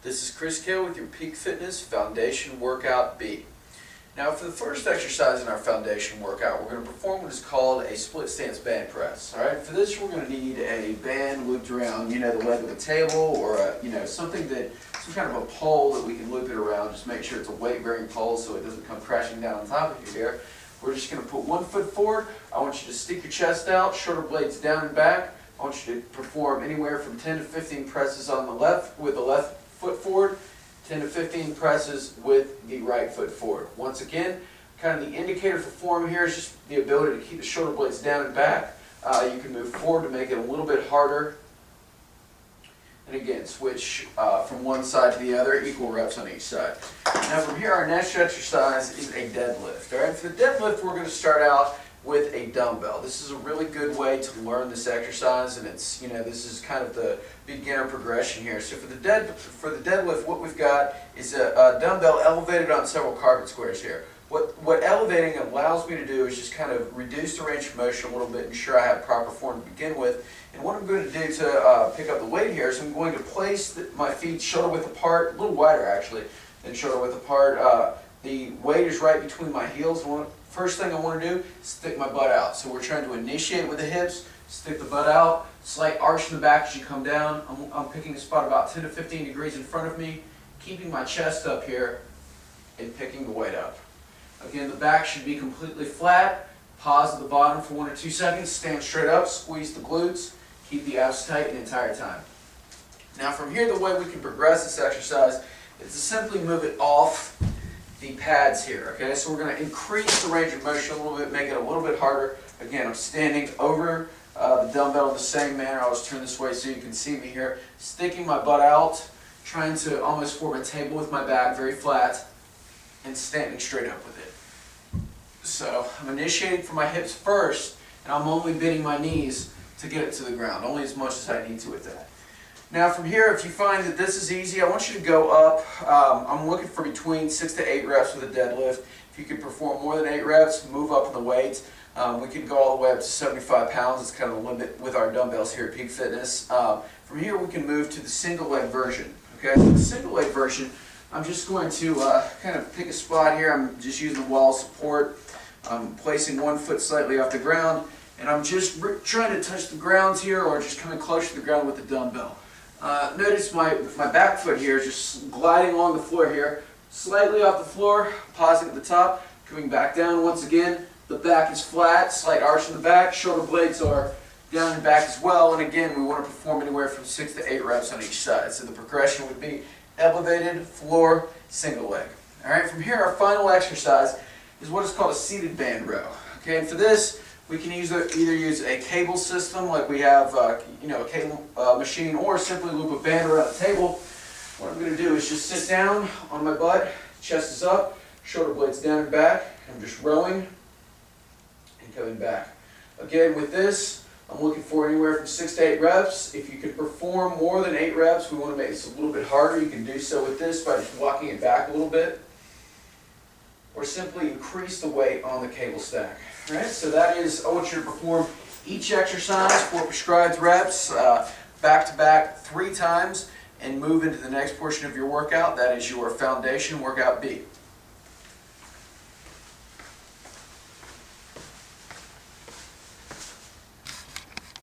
This is Chris Kale with your Peak Fitness Foundation Workout B. Now for the first exercise in our foundation workout, we're going to perform what is called a split stance band press. Alright, for this we're going to need a band looped around, the leg of a table, or something that, some kind of a pole that we can loop it around. Just make sure it's a weight bearing pole so it doesn't come crashing down on top of you here. We're just going to put one foot forward. I want you to stick your chest out, shoulder blades down and back. I want you to perform anywhere from 10 to 15 presses on the left with the left foot forward, 10 to 15 presses with the right foot forward. Once again, kind of the indicator for form here is just the ability to keep the shoulder blades down and back. You can move forward to make it a little bit harder. And again, switch from one side to the other, equal reps on each side. Now from here, our next exercise is a deadlift. All right, for the deadlift, we're going to start out with a dumbbell. This is a really good way to learn this exercise, and it's, this is kind of the beginner progression here. So for the deadlift, what we've got is a dumbbell elevated on several carpet squares here. What elevating allows me to do is just kind of reduce the range of motion a little bit, ensure I have proper form to begin with. And what I'm going to do to pick up the weight here is I'm going to place my feet shoulder width apart, a little wider actually than shoulder width apart. The weight is right between my heels. First thing I want to do is stick my butt out. So we're trying to initiate with the hips, stick the butt out, slight arch in the back as you come down. I'm picking a spot about 10 to 15 degrees in front of me, keeping my chest up here and picking the weight up. Again, the back should be completely flat. Pause at the bottom for 1 or 2 seconds, stand straight up, squeeze the glutes, keep the abs tight the entire time. Now from here, the way we can progress this exercise is to simply move it off the pads here, okay? So we're going to increase the range of motion a little bit, make it a little bit harder. Again, I'm standing over the dumbbell in the same manner. I'll just turn this way so you can see me here. Sticking my butt out, trying to almost form a table with my back, very flat, and standing straight up with it. So I'm initiating from my hips first, and I'm only bending my knees to get it to the ground, only as much as I need to with that. Now from here, if you find that this is easy, I want you to go up. I'm looking for between 6 to 8 reps with a deadlift. If you can perform more than 8 reps, move up in the weights. We can go all the way up to 75 pounds. It's kind of the limit with our dumbbells here at Peak Fitness. From here, we can move to the single leg version. Okay, so the single leg version, I'm just going to kind of pick a spot here. I'm just using the wall support. I'm placing one foot slightly off the ground, and I'm just trying to touch the ground here, or just coming close to the ground with the dumbbell. Notice my back foot here is just gliding along the floor here, slightly off the floor, pausing at the top, coming back down once again. The back is flat, slight arch in the back, shoulder blades are down and back as well, and again we want to perform anywhere from 6 to 8 reps on each side. So the progression would be elevated, floor, single leg. Alright, from here our final exercise is what is called a seated band row. Okay, and for this we can either use a cable system like we have a cable machine, or simply loop a band around the table. What I'm going to do is just sit down on my butt, chest is up, shoulder blades down and back. I'm just rowing and coming back. Again, with this, I'm looking for anywhere from 6 to 8 reps. If you can perform more than 8 reps, we want to make this a little bit harder. You can do so with this by just walking it back a little bit, or simply increase the weight on the cable stack. All right, so that is, I want you to perform each exercise for prescribed reps, back to back 3 times, and move into the next portion of your workout. That is your foundation workout B.